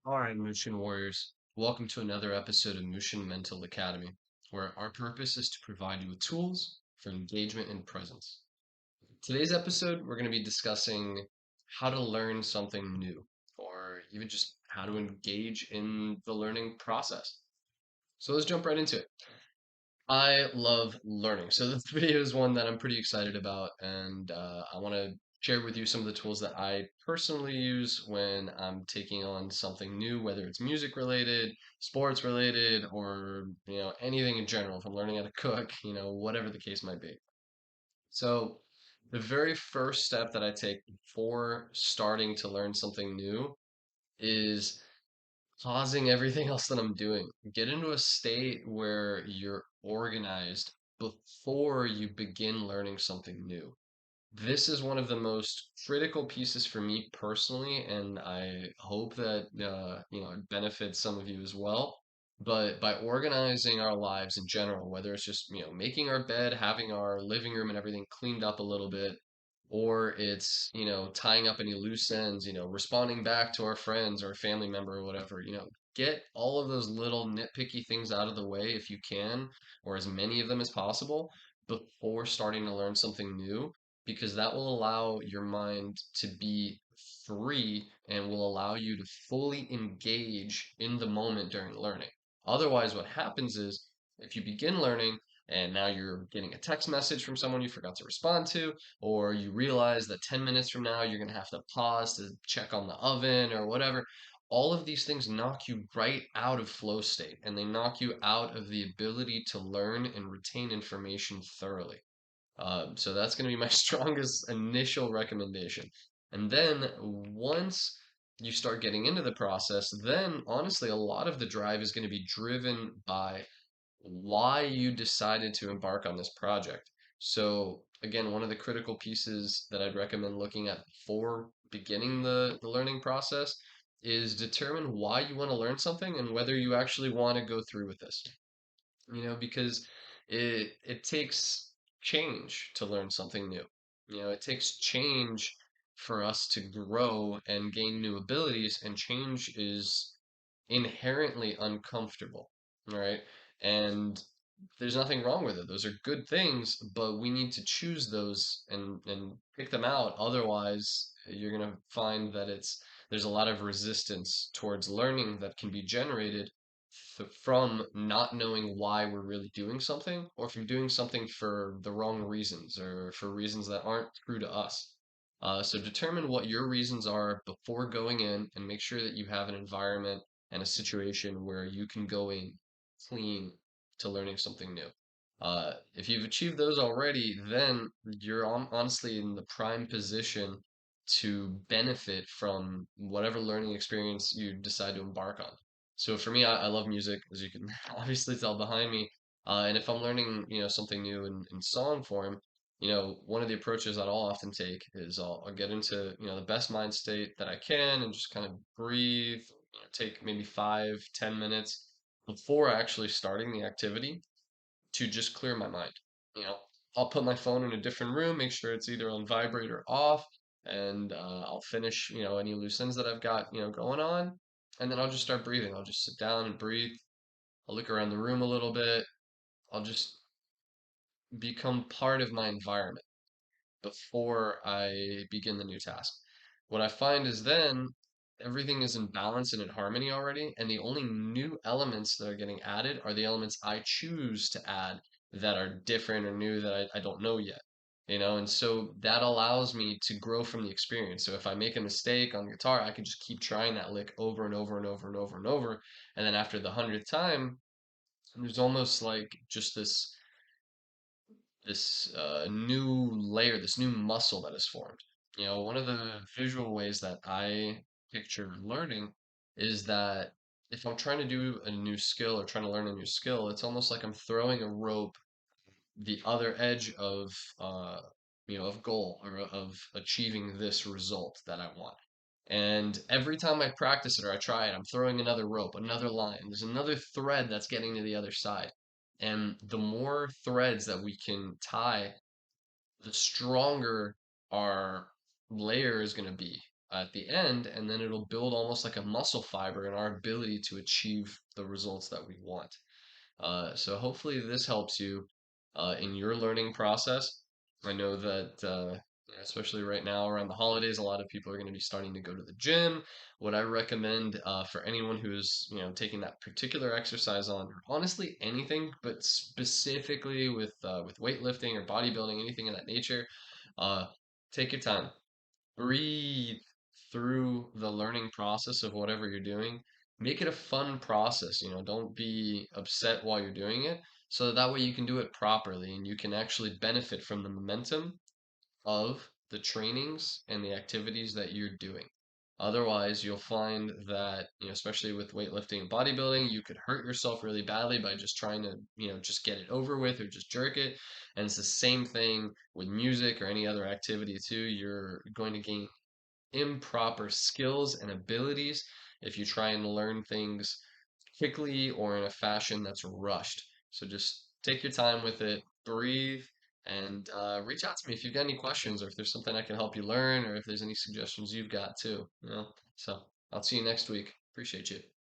All right, Mushin Warriors. Welcome to another episode of Mushin Mental Academy, where our purpose is to provide you with tools for engagement and presence. Today's episode, we're going to be discussing how to learn something new, or even just how to engage in the learning process. So let's jump right into it. I love learning. So this video is one that I'm pretty excited about, and I want to share with you some of the tools that I personally use when I'm taking on something new, whether it's music related, sports related, or anything in general. If I'm learning how to cook, whatever the case might be. So the very first step that I take before starting to learn something new is pausing everything else that I'm doing. Get into a state where you're organized before you begin learning something new. This is one of the most critical pieces for me personally, and I hope that it benefits some of you as well. But by organizing our lives in general, whether it's just making our bed, having our living room and everything cleaned up a little bit, or it's tying up any loose ends, responding back to our friends or a family member or whatever, get all of those little nitpicky things out of the way if you can, or as many of them as possible before starting to learn something new because that will allow your mind to be free and will allow you to fully engage in the moment during learning. Otherwise, what happens is if you begin learning and now you're getting a text message from someone you forgot to respond to, or you realize that 10 minutes from now you're going to have to pause to check on the oven or whatever, all of these things knock you right out of flow state and they knock you out of the ability to learn and retain information thoroughly. So that's going to be my strongest initial recommendation. And then once you start getting into the process, then honestly, a lot of the drive is going to be driven by why you decided to embark on this project. So again, one of the critical pieces that I'd recommend looking at before beginning the learning process is determine why you want to learn something and whether you actually want to go through with this, because it takes change to learn something new. It takes change for us to grow and gain new abilities, and change is inherently uncomfortable, right? And there's nothing wrong with it. Those are good things, but we need to choose those and pick them out. Otherwise, you're gonna find that there's a lot of resistance towards learning that can be generated from not knowing why we're really doing something, or from doing something for the wrong reasons or for reasons that aren't true to us. So determine what your reasons are before going in and make sure that you have an environment and a situation where you can go in clean to learning something new. If you've achieved those already, then you're honestly in the prime position to benefit from whatever learning experience you decide to embark on. So for me, I love music, as you can obviously tell behind me. And if I'm learning, something new in song form, one of the approaches that I'll often take is I'll get into, the best mind state that I can and just kind of breathe, take maybe 5, 10 minutes before actually starting the activity to just clear my mind. You know, I'll put my phone in a different room, make sure it's either on vibrate or off, and I'll finish, any loose ends that I've got, going on, and then I'll just start breathing. I'll just sit down and breathe. I'll look around the room a little bit. I'll just become part of my environment before I begin the new task. What I find is then everything is in balance and in harmony already, and the only new elements that are getting added are the elements I choose to add that are different or new that I don't know yet. And so that allows me to grow from the experience. So if I make a mistake on guitar, I can just keep trying that lick over and over and over and over and over. And then after the 100th time, there's almost like just this new layer, this new muscle that is formed. One of the visual ways that I picture learning is that if I'm trying to do a new skill or trying to learn a new skill, it's almost like I'm throwing a rope the other edge of goal or of achieving this result that I want. And every time I practice it or I try it, I'm throwing another rope, another line. There's another thread that's getting to the other side. And the more threads that we can tie, the stronger our layer is going to be. at the end, and then it'll build almost like a muscle fiber in our ability to achieve the results that we want. So hopefully this helps you in your learning process. I know that especially right now around the holidays, a lot of people are going to be starting to go to the gym. What I recommend for anyone who's taking that particular exercise on, or honestly anything, but specifically with weightlifting or bodybuilding, anything of that nature, uh, take your time, breathe through the learning process of whatever you're doing. Make it a fun process, don't be upset while you're doing it. So that way you can do it properly and you can actually benefit from the momentum of the trainings and the activities that you're doing. Otherwise, you'll find that, especially with weightlifting and bodybuilding, you could hurt yourself really badly by just trying to, just get it over with or just jerk it. And it's the same thing with music or any other activity too. You're going to gain improper skills and abilities if you try and learn things quickly or in a fashion that's rushed. So just take your time with it, breathe, and reach out to me if you've got any questions or if there's something I can help you learn or if there's any suggestions you've got too. So I'll see you next week. Appreciate you.